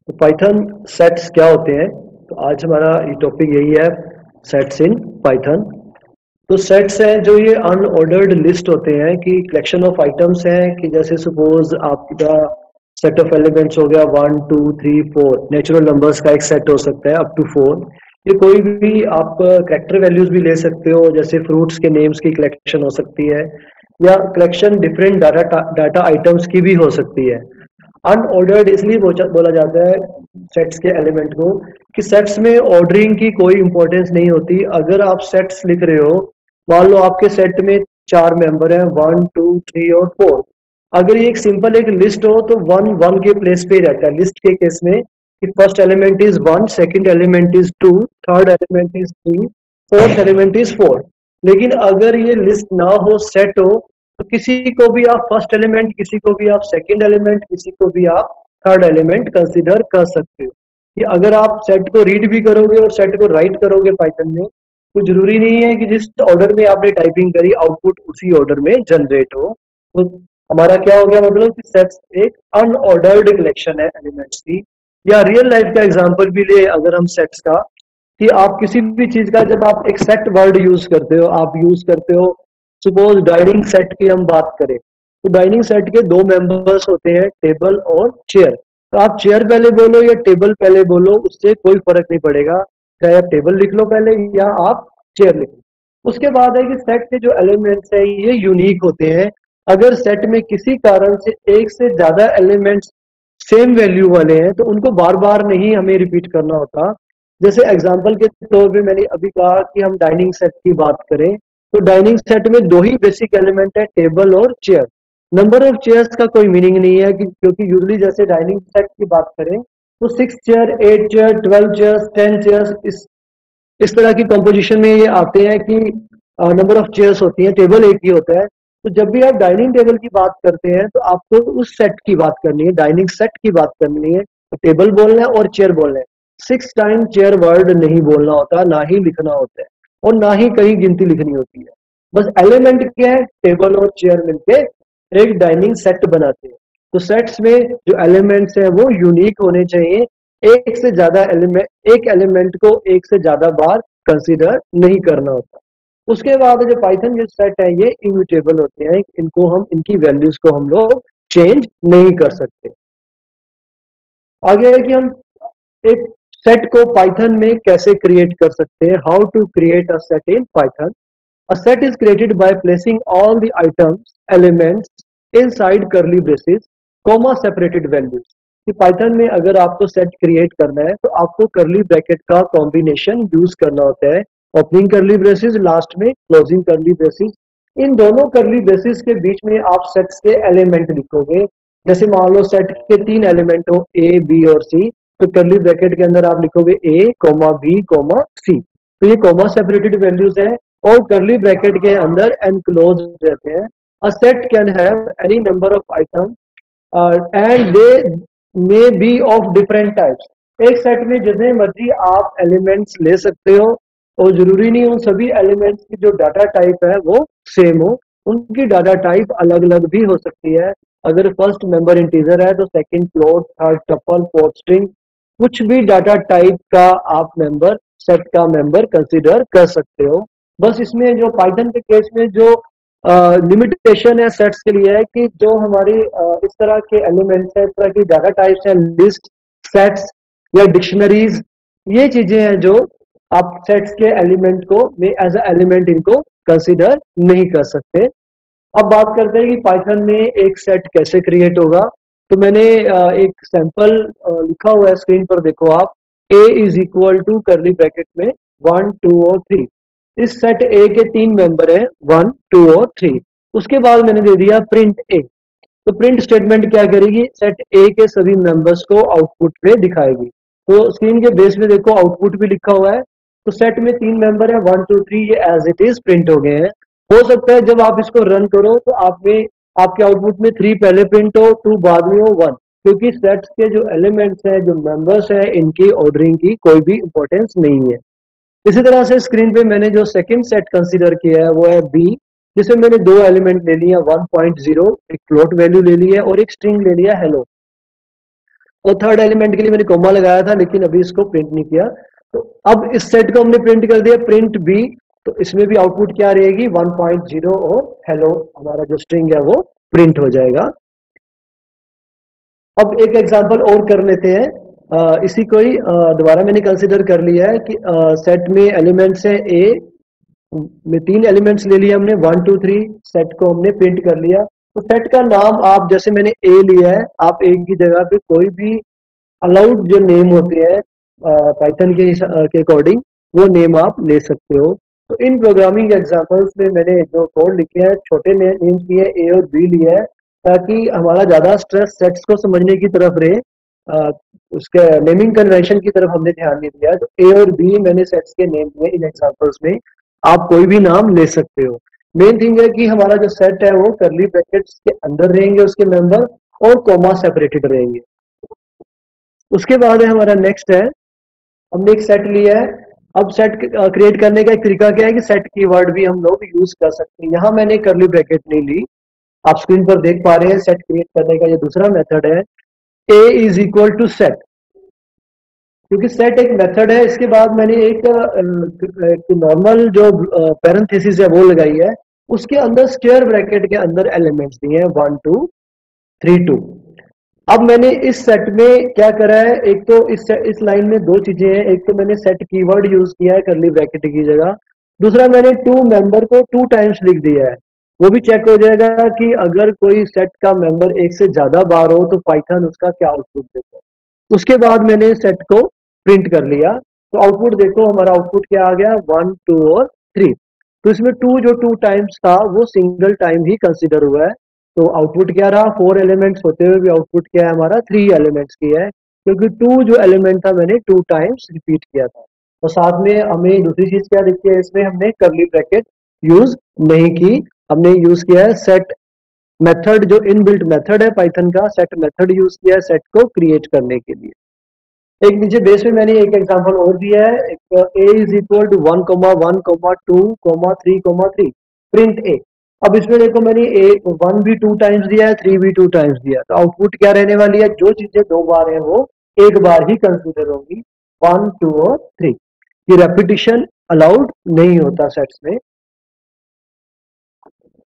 तो Python sets क्या होते हैं? तो आज हमारा ये टॉपिक यही है, सेट्स इन पाइथन। तो सेट्स हैं जो ये अनऑर्डर्ड लिस्ट होते हैं कि कलेक्शन ऑफ आइटम्स हैं कि जैसे सपोज आपका सेट ऑफ एलिमेंट्स हो गया 1 2 3 4, नेचुरल नंबर्स का एक सेट हो सकता है अप टू 4। ये कोई भी आप कैरेक्टर वैल्यूज भी ले सकते हो, जैसे फ्रूट्स के नेम्स की कलेक्शन हो सकती है या कलेक्शन डिफरेंट डाटा आइटम्स की भी हो सकती है। अनऑर्डर्ड इसलिए बोला जाता है सेट्स के एलिमेंट को कि सेट्स में ऑर्डरिंग की कोई इंपॉर्टेंस नहीं होती। अगर आप सेट्स लिख रहे हो, मान लो आपके सेट में 4 मेंबर हैं, 1 2 3 और 4। अगर ये एक सिंपल एक लिस्ट हो तो वन वन के प्लेस पे ही रहता है लिस्ट के केस में कि first element is 1, second element is 2, third element is 3, fourth element is 4। लेकिन अगर ये लिस्ट ना हो, सेट हो, तो किसी को भी आप फर्स्ट एलिमेंट, किसी को भी आप सेकंड एलिमेंट, किसी को भी आप थर्ड एलिमेंट कंसीडर कर सकते हो। कि अगर आप सेट को रीड भी करोगे और सेट को राइट करोगे पाइथन में, तो जरूरी नहीं है कि जिस ऑर्डर में आपने टाइपिंग करी आउटपुट उसी ऑर्डर में जनरेट हो। तो हमारा क्या हो गया, मतलब कि सेट्स एक अनऑर्डर्ड कलेक्शन है एलिमेंट्स की। या रियल लाइफ का एग्जांपल भी ले अगर हम सेट्स का, कि आप किसी भी चीज का जब आप एक सेट वर्ड यूज करते हो, आप यूज करते हो, सपोज डाइनिंग सेट की हम बात करें, तो डाइनिंग सेट के 2 मेंबर्स होते हैं, टेबल और चेयर। तो आप चेयर पहले बोलो या टेबल पहले बोलो, उससे कोई फर्क नहीं पड़ेगा, चाहे आप टेबल लिख लो पहले या आप चेयर लिख लो। उसके बाद है कि सेट के जो एलिमेंट्स है ये यूनिक होते हैं। अगर सेट में किसी कारण से एक से ज्यादा एलिमेंट्स सेम वैल्यू वाले हैं तो उनको बार बार नहीं हमें रिपीट करना होता। जैसे एग्जांपल के तौर पे मैंने अभी कहा कि हम डाइनिंग सेट की बात करें, तो डाइनिंग सेट में 2 ही बेसिक एलिमेंट है, टेबल और चेयर। नंबर ऑफ चेयर्स का कोई मीनिंग नहीं है कि क्योंकि यूजली जैसे डाइनिंग सेट की बात करें तो 6 चेयर, 8 चेयर, 12 चेयर्स, 10 चेयर्स, इस तरह की कंपोजिशन में ये आते हैं कि नंबर ऑफ चेयर्स होती हैं, टेबल एक ही होता है। तो जब भी आप डाइनिंग टेबल की बात करते हैं तो आपको उस सेट की बात करनी है, डाइनिंग सेट की बात करनी है। तो टेबल बोलना है और चेयर बोलना है। 6 टाइम चेयर वर्ड नहीं बोलना होता, ना ही लिखना होता है, और ना ही कहीं गिनती लिखनी होती है। बस एलिमेंट क्या है, टेबल और चेयर मिलके एक डाइनिंग सेट बनाते हैं। तो सेट्स में जो एलिमेंट्स हैं वो यूनिक होने चाहिए। एक से ज्यादा एलिमेंट, एक एलिमेंट को एक से ज्यादा बार कंसीडर नहीं करना होता। उसके बाद जो पाइथन जो सेट है ये इम्यूटेबल होते हैं, इनको हम, इनकी वैल्यूज को हम लोग चेंज नहीं कर सकते। आगे है कि हम एक सेट को पाइथन में कैसे क्रिएट कर सकते हैं, how to create a set in Python. A set is created by placing all the items elements inside curly braces comma separated values. कि पाइथन में अगर आपको सेट क्रिएट करना है तो आपको करली ब्रैकेट का कॉम्बिनेशन यूज करना होता है, ओपनिंग करली ब्रेसेस, लास्ट में क्लोजिंग करली ब्रेसेस। इन दोनों करली ब्रेसेस के बीच में आप सेट्स के एलिमेंट लिखोगे। जैसे मान लो सेट के 3 एलिमेंट हो, ए बी और सी, तो करली ब्रैकेट के अंदर आप लिखोगे ए कॉमा बी कॉमा सी। तो ये कॉमा सेपरेटेड वैल्यूज है और करली ब्रैकेट के अंदर एनक्लोज रहते हैं। A set can have any number of item and they may be of different types. एक सेट में जितने मर्जी आप एलिमेंट्स ले सकते हो और जरूरी नहीं उन सभी एलिमेंट्स की जो डाटा टाइप है वो सेम हो, उनकी डाटा टाइप अलग अलग भी हो सकती है। अगर फर्स्ट मेंबर इंटीजर है तो second float, third tuple, fourth string, कुछ भी डाटा टाइप का आप मेंबर, सेट का मेंबर कंसीडर कर सकते हो। बस इसमें जो पाइथन के केस में जो लिमिटेशन है सेट्स के लिए है कि जो हमारी इस तरह के एलिमेंट्स है, इस तरह की डाटा टाइप्स हैं, लिस्ट, सेट्स या डिक्शनरीज, ये चीजें हैं जो आप सेट्स के एलिमेंट को में एज अ एलिमेंट इनको कंसीडर नहीं कर सकते। अब बात करते हैं कि पाइथन में एक सेट कैसे क्रिएट होगा। तो मैंने एक सैंपल लिखा हुआ है स्क्रीन पर, देखो आप। A is equal to curly bracket में 1 2 और 3। इस सेट ए के 3 मेंबर हैं, 1 2 और 3। उसके बाद मैंने दे दिया प्रिंट ए। तो प्रिंट स्टेटमेंट क्या करेगी, सेट ए के सभी मेंबर्स को आउटपुट पे दिखाएगी। तो स्क्रीन के बेस में देखो आउटपुट भी लिखा हुआ है। तो सेट में 3 मेंबर है, 1 2 3, ये एज इट इज प्रिंट हो गए हैं। हो सकता है जब आप इसको रन करो तो आप में, आपके आउटपुट में 3 पहले प्रिंट हो, 2 बाद में हो, 1, क्योंकि सेट्स के जो एलिमेंट्स हैं, जो मेंबर्स हैं, इनकी ऑर्डरिंग की कोई भी इंपॉर्टेंस नहीं है। इसी तरह से स्क्रीन पे मैंने जो सेकंड सेट कंसीडर किया है वो है बी, जिसमें मैंने 2 एलिमेंट ले लिया, 1.0, एक फ्लोट वैल्यू ले ली है और एक स्ट्रिंग ले लिया हेलो। और थर्ड एलिमेंट के लिए मैंने कॉमा लगाया था लेकिन अभी इसको प्रिंट नहीं किया। तो अब इस सेट को हमने प्रिंट कर दिया प्रिंट बी, तो इसमें भी आउटपुट क्या रहेगी 1.0 और हेलो हमारा जो स्ट्रिंग है वो प्रिंट हो जाएगा। अब एक एग्जांपल और कर लेते हैं, इसी को ही दोबारा मैंने कंसिडर कर लिया है कि सेट में एलिमेंट्स है ए में 3 एलिमेंट्स ले लिया हमने 1 2 3, सेट को हमने प्रिंट कर लिया। तो सेट का नाम आप जैसे मैंने ए लिया है, आप ए की जगह पे कोई भी अलाउड जो नेम होते हैं पाइथन के अकॉर्डिंग वो नेम आप ले सकते हो। तो इन प्रोग्रामिंग एग्जांपल्स में मैंने जो कोड लिखे हैं छोटे नेम किए ए और बी लिए हैं ताकि हमारा ज्यादा स्ट्रेस सेट्स को समझने की तरफ रहे, उसके नेमिंग कन्वेंशन की तरफ हमने ध्यान नहीं दिया। तो ए और बी मैंने सेट्स के नेम दिए इन एग्जांपल्स में, आप कोई भी नाम ले सकते हो। मेन थिंग है कि हमारा जो सेट है वो करली ब्रैकेट्स के अंदर रहेंगे उसके मेंबर और कॉमा सेपरेटेड रहेंगे। उसके बाद है हमारा नेक्स्ट है, हमने एक सेट लिया है। अब सेट क्रिएट करने का एक तरीका क्या है कि सेट कीवर्ड भी हम लोग यूज कर सकते हैं। यहाँ मैंने करली ब्रैकेट नहीं ली, आप स्क्रीन पर देख पा रहे हैं सेट क्रिएट करने का ये दूसरा मेथड है a is equal to set, क्योंकि सेट एक मेथड है। इसके बाद मैंने एक नॉर्मल जो पैरेंथेसिस है वो लगाई है, उसके अंदर स्क्वायर ब्रैकेट के अंदर एलिमेंट्स दिए हैं 1 2 3 2। अब मैंने इस सेट में क्या करा है, एक तो इस लाइन में दो चीजें हैं, एक तो मैंने सेट कीवर्ड यूज किया है करली ब्रैकेट की जगह, दूसरा मैंने टू मेंबर को 2 टाइम्स लिख दिया है। वो भी चेक हो जाएगा कि अगर कोई सेट का मेंबर एक से ज्यादा बार हो तो पाइथन उसका क्या आउटपुट देता है। उसके बाद मैंने सेट को प्रिंट कर लिया, तो आउटपुट देखो हमारा आउटपुट क्या आ गया 1 2 और 3। तो इसमें 2 जो 2 टाइम्स था वो सिंगल टाइम ही कंसिडर हुआ है। तो आउटपुट क्या रहा 4 एलिमेंट्स होते हुए भी आउटपुट क्या है हमारा 3 एलिमेंट्स की है, क्योंकि 2 जो एलिमेंट था मैंने 2 टाइम्स रिपीट किया था। और साथ में हमें दूसरी चीज क्या दिखती है, इसमें हमने करली ब्रैकेट यूज नहीं की, हमने यूज किया है सेट मेथड, जो इनबिल्ट मेथड है पाइथन का, सेट मेथड यूज किया है सेट को क्रिएट करने के लिए। एक नीचे बेस में मैंने एक एग्जांपल और दिया है, एक a is equal to 1 1 2 3 3 print a। अब इसमें देखो मैंने ए 1 भी 2 टाइम्स दिया है 3 भी 2 टाइम्स दिया है, तो आउटपुट क्या रहने वाली है, जो चीजें 2 बार है वो एक बार ही कंसीडर होगी 1 2 और 3। ये रेपिटेशन अलाउड नहीं होता सेट्स में।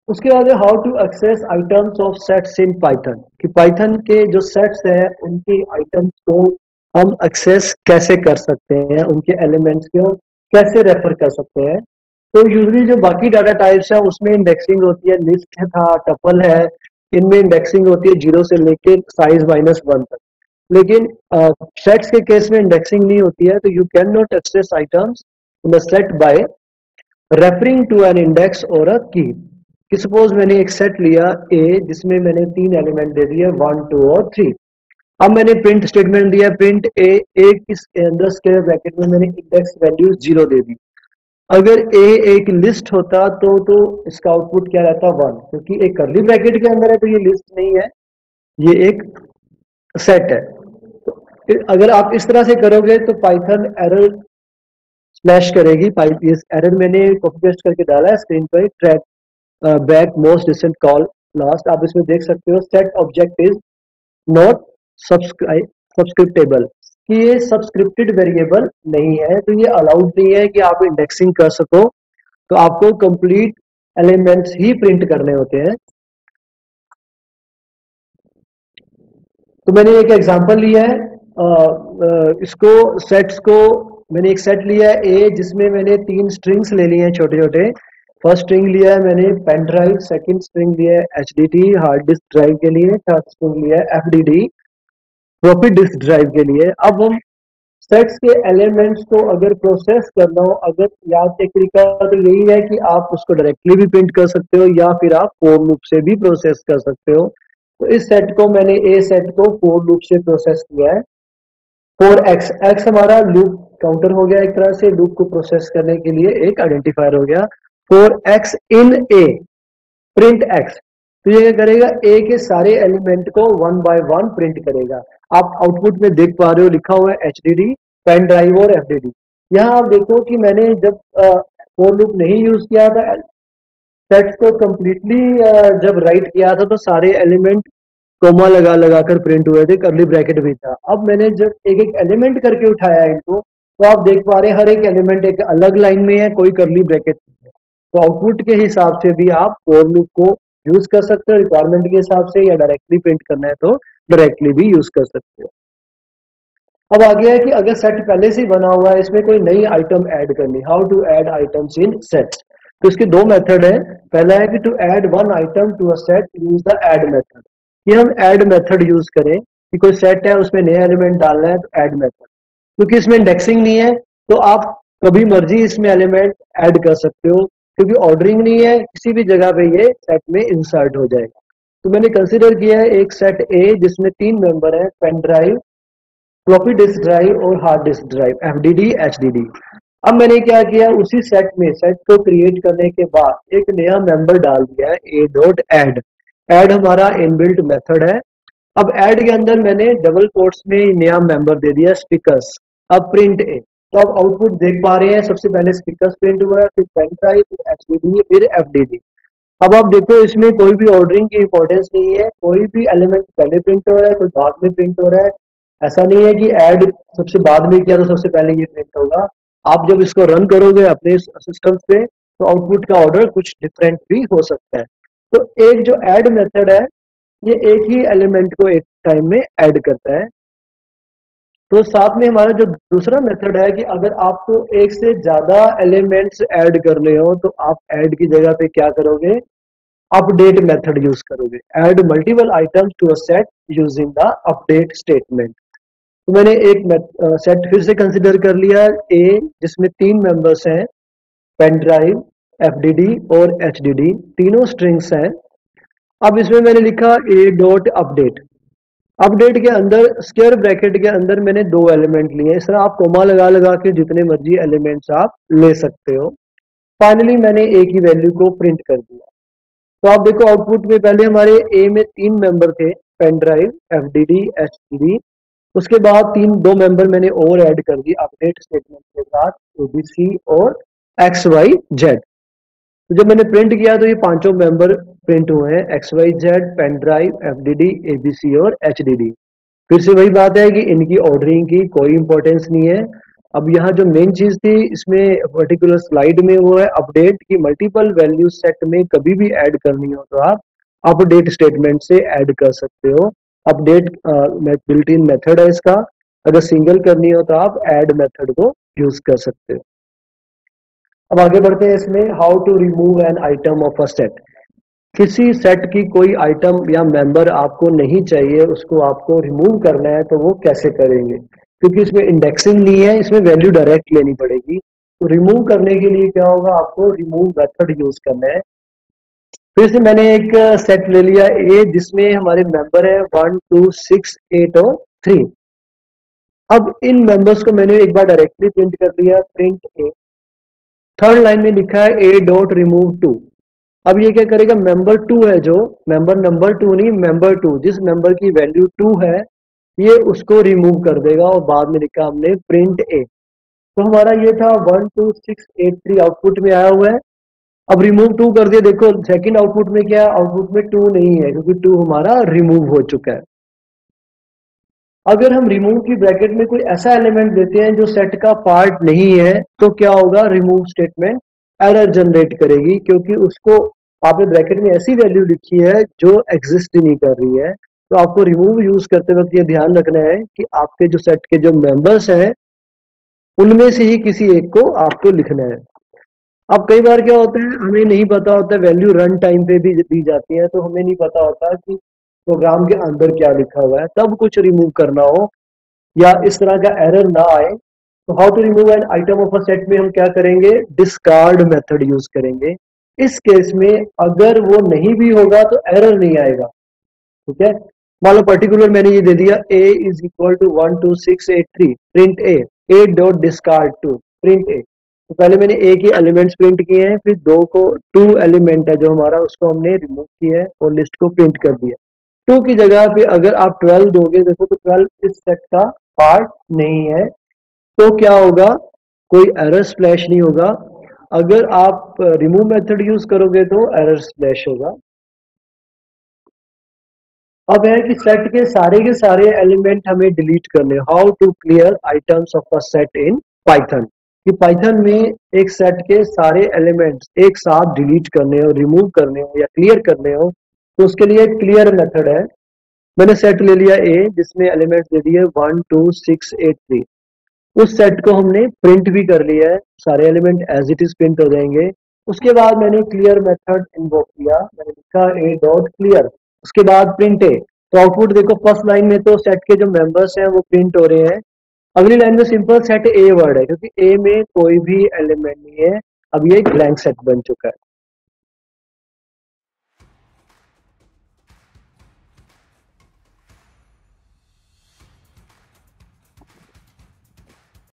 उसके बाद है how to access items of sets in Python, कि पाइथन के जो सेट्स हैं उनकी आइटम्स को हम एक्सेस कैसे कर सकते हैं, उनके एलिमेंट्स को कैसे रेफर कर सकते हैं। तो यूजली जो बाकी डाटा टाइप्स है उसमें इंडेक्सिंग होती है, लिस्ट था टपल है, इनमें इंडेक्सिंग होती है 0 से लेके साइज -1 तक। लेकिन सेट्स के केस में इंडेक्सिंग नहीं होती है, तो you can not access items in the set by referring to an index और अ की। कि सपोज मैंने एक सेट लिया ए जिसमें मैंने 3 एलिमेंट दे दिए 1 2 और 3। अब मैंने प्रिंट स्टेटमेंट दिया प्रिंट ए किस अंदर स्क्वायर ब्रैकेट में मैंने इंडेक्स वैल्यू 0 दे दी। अगर ए एक लिस्ट होता तो इसका आउटपुट क्या रहता 1, क्योंकि एक करली ब्रैकेट के अंदर है तो ये लिस्ट नहीं है, ये एक सेट है। तो अगर आप इस तरह से करोगे तो पाइथन एरर स्लैश करेगी। इस एरर मैंने कॉपी पेस्ट करके डाला है स्क्रीन पर, track back most recent call last, आप इसमें देख सकते हो सेट ऑब्जेक्ट इज नॉट सब्सक्रिप्टेबल, कि ये सब्सक्रिप्टेड वेरिएबल नहीं है, तो ये अलाउड नहीं है कि आप इंडेक्सिंग कर सको, तो आपको कंप्लीट एलिमेंट्स ही प्रिंट करने होते हैं। तो मैंने एक एग्जांपल लिया है, इसको सेट्स को मैंने एक सेट लिया है ए जिसमें मैंने 3 स्ट्रिंग्स ले लिए हैं छोटे छोटे। फर्स्ट स्ट्रिंग लिया है मैंने पेन ड्राइव, सेकेंड स्ट्रिंग लिया है एचडीडी हार्ड डिस्क ड्राइव के लिए, थर्ड स्ट्रिंग लिया है एफडीडी फ्लॉपी डिस्क ड्राइव के लिए। अब हम सेट्स के एलिमेंट्स को अगर प्रोसेस करना हो, अगर याद एक तरीका तो यही है कि आप उसको डायरेक्टली भी प्रिंट कर सकते हो या फिर आप फॉर लूप से भी प्रोसेस कर सकते हो। तो इस सेट को मैंने ए सेट को फॉर लूप से प्रोसेस किया है। फॉर एक्स, एक्स हमारा लूप काउंटर हो गया, एक तरह से लूप को प्रोसेस करने के लिए एक आइडेंटिफायर हो गया। For x in A print x, तो ये क्या करेगा ए के सारे एलिमेंट को 1 बाय 1 प्रिंट करेगा। आप आउटपुट में देख पा रहे हो लिखा हुआ है एचडीडी पेन ड्राइव और एफडीडी। यहाँ आप देखो कि मैंने जब फॉर लूप नहीं यूज किया था, सेट्स को कंप्लीटली जब राइट किया था तो सारे एलिमेंट कोमा लगा लगा कर प्रिंट हुए थे, कर्ली ब्रैकेट भी था। अब मैंने जब एक एक एलिमेंट करके उठाया इनको, तो आप देख पा रहे हैं हर एक एलिमेंट एक अलग लाइन में है, कोई कर्ली ब्रैकेट नहीं है। तो आउटपुट के हिसाब से भी आप फॉर लूप को यूज कर सकते हो रिक्वायरमेंट के हिसाब से, या डायरेक्टली प्रिंट करना है तो डायरेक्टली भी यूज कर सकते हो। अब आ गया है कि अगर सेट पहले से ही बना हुआ है, इसमें कोई नई आइटम ऐड करनी, how to add items in set. तो इसके दो मेथड है। पहला है कि to add one item to a set use the add method. ये हम ऐड मेथड यूज करें कि कोई सेट है उसमें नया एलिमेंट डालना है तो ऐड मेथड, क्योंकि इसमें इंडेक्सिंग नहीं है तो आप कभी मर्जी इसमें एलिमेंट ऐड कर सकते हो, क्योंकि ऑर्डरिंग नहीं है, किसी भी जगह पे ये सेट में इंसर्ट हो जाएगा। तो मैंने कंसिडर किया है एक सेट ए जिसमें तीन मेंबर है, pen drive, floppy disk drive और hard disk drive, FDD HDD. अब मैंने क्या किया, उसी सेट में सेट को क्रिएट करने के बाद एक नया मेंबर डाल दिया है, ए डॉट एड। एड हमारा इनबिल्ट मेथड है। अब एड के अंदर मैंने डबल कोट्स में नया मेंबर दे दिया स्पीकर्स। अब प्रिंट ए, तो आप आउटपुट देख पा रहे हैं, सबसे पहले स्पीकर्स प्रिंट हुआ है, फिर पेन ड्राइव, फिर एचडीडी, फिर एफडीडी। अब आप देखो इसमें कोई भी ऑर्डरिंग की इंपॉर्टेंस नहीं है, कोई भी एलिमेंट पहले प्रिंट हो रहा है, कोई बाद में प्रिंट हो रहा है। ऐसा नहीं है कि ऐड सबसे बाद में किया तो सबसे पहले ये प्रिंट होगा। आप जब इसको रन करोगे अपने सिस्टम पे तो आउटपुट का ऑर्डर कुछ डिफरेंट भी हो सकता है। तो एक जो ऐड मेथड है, ये एक ही एलिमेंट को एक टाइम में ऐड करता है। तो साथ में हमारा जो दूसरा मेथड है कि अगर आपको एक से ज्यादा एलिमेंट्स ऐड करने हो तो आप ऐड की जगह पे क्या करोगे, अपडेट मेथड यूज करोगे। Add multiple items to a set using the update statement. तो मैंने एक सेट फिर से कंसिडर कर लिया, ए जिसमें तीन मेंबर्स हैं, पेन ड्राइव, एफडीडी और एचडीडी, तीनों स्ट्रिंग्स हैं। अब इसमें मैंने लिखा ए डॉट अपडेट। अपडेट के अंदर स्क्वायर ब्रैकेट के अंदर मैंने दो एलिमेंट लिए। इस तरह आप कोमा लगा लगा के जितने मर्जी एलिमेंट्स आप ले सकते हो। फाइनली मैंने ए की वैल्यू को प्रिंट कर दिया। तो आप देखो आउटपुट में पहले हमारे ए में तीन मेंबर थे, पेन ड्राइव, एफडीडी, एचडीडी। उसके बाद तीन दो मेंबर मैंने और ऐड कर दिए अपडेट स्टेटमेंट के साथ, एबीसी और एक्स वाई जेड। तो जब मैंने प्रिंट किया तो ये पांचों मेंबर प्रिंट हुए हैं, X Y Z, pen drive, FDD, ABC और एचडीडी। फिर से वही बात है कि इनकी ऑर्डरिंग की कोई इंपॉर्टेंस नहीं है। अब यहाँ जो मेन चीज थी इसमें पर्टिकुलर स्लाइड में, वो है अपडेट की मल्टीपल वैल्यू सेट में कभी भी ऐड करनी हो तो आप अपडेट स्टेटमेंट से ऐड कर सकते हो। अपडेट बिल्ट इन मेथड है इसका। अगर सिंगल करनी हो तो आप ऐड मेथड को यूज कर सकते हो। अब आगे बढ़ते हैं इसमें, how to remove an item of a set. किसी सेट की कोई आइटम या मेंबर आपको नहीं चाहिए, उसको आपको रिमूव करना है, तो वो कैसे करेंगे, क्योंकि इसमें इंडेक्सिंग नहीं है, इसमें वैल्यू डायरेक्ट लेनी पड़ेगी। तो रिमूव करने के लिए क्या होगा, आपको रिमूव मेथड यूज करना है। फिर से मैंने एक सेट ले लिया ए जिसमें हमारे मेंबर है 1 2 6 8 और 3। अब इन मेंबर्स को मैंने एक बार डायरेक्टली प्रिंट कर दिया, प्रिंट ए। थर्ड लाइन में लिखा है ए डॉट रिमूव टू। अब ये क्या करेगा, मेंबर टू है जो, मेंबर नंबर टू नहीं, मेंबर टू, जिस मेंबर की वैल्यू टू है ये उसको रिमूव कर देगा। और बाद में लिखा हमने प्रिंट ए। तो हमारा ये था 1 2 6 8 3 आउटपुट में आया हुआ है। अब रिमूव टू कर दिया, देखो सेकंड आउटपुट में क्या है, आउटपुट में टू नहीं है क्योंकि टू हमारा रिमूव हो चुका है। अगर हम रिमूव की ब्रैकेट में कोई ऐसा एलिमेंट देते हैं जो सेट का पार्ट नहीं है तो क्या होगा, रिमूव स्टेटमेंट एरर जनरेट करेगी, क्योंकि उसको आपने ब्रैकेट में ऐसी वैल्यू लिखी है जो एग्जिस्ट ही नहीं कर रही है। तो आपको रिमूव यूज करते वक्त ये ध्यान रखना है कि आपके जो सेट के जो मेंबर्स हैं उनमें से ही किसी एक को आपको लिखना है। अब कई बार क्या होता है, हमें नहीं पता होता, वैल्यू रन टाइम पे भी दी जाती है तो हमें नहीं पता होता कि प्रोग्राम के अंदर क्या लिखा हुआ है, तब कुछ रिमूव करना हो या इस तरह का एरर ना आए। तो how to remove an item of a set में हम क्या करेंगे, डिस्कार्ड मेथड यूज करेंगे। इस केस में अगर वो नहीं भी होगा तो एरर नहीं आएगा। ठीक है, मान लो पर्टिकुलर मैंने ये दे दिया a is equal to 1 2 6 8 3, print a dot discard two, print a. तो पहले मैंने ए के एलिमेंट्स प्रिंट किए हैं, फिर दो को टू एलिमेंट है जो हमारा, उसको हमने रिमूव किया है और लिस्ट को प्रिंट कर दिया। टू की जगह पे अगर आप 12 दोगे, देखो तो 12 इस सेट का पार्ट नहीं है, तो क्या होगा, कोई एरर स्प्लैश नहीं होगा। अगर आप रिमूव मेथड यूज करोगे तो एरर स्प्लैश होगा। अब है कि सेट के सारे एलिमेंट हमें डिलीट करने, how to clear items of a set in Python. कि पाइथन में एक सेट के सारे एलिमेंट्स एक साथ डिलीट करने हो, रिमूव करने हो या क्लियर करने हो, तो उसके लिए क्लियर मेथड है। मैंने सेट ले लिया ए जिसमें एलिमेंट्स दे दिए 1 2 6 8 3। उस सेट को हमने प्रिंट भी कर लिया है, सारे element as it is print हो जाएंगे। उसके बाद मैंने क्लियर मेथड इन्वोक किया, मैंने लिखा ए डॉट क्लियर, उसके बाद प्रिंट ए। तो आउटपुट देखो, फर्स्ट लाइन में तो सेट के जो मेंबर्स हैं वो प्रिंट हो रहे हैं। अगली लाइन में सिंपल सेट ए वर्ड है क्योंकि ए में कोई भी एलिमेंट नहीं है। अब ये एक ब्लैंक सेट बन चुका है।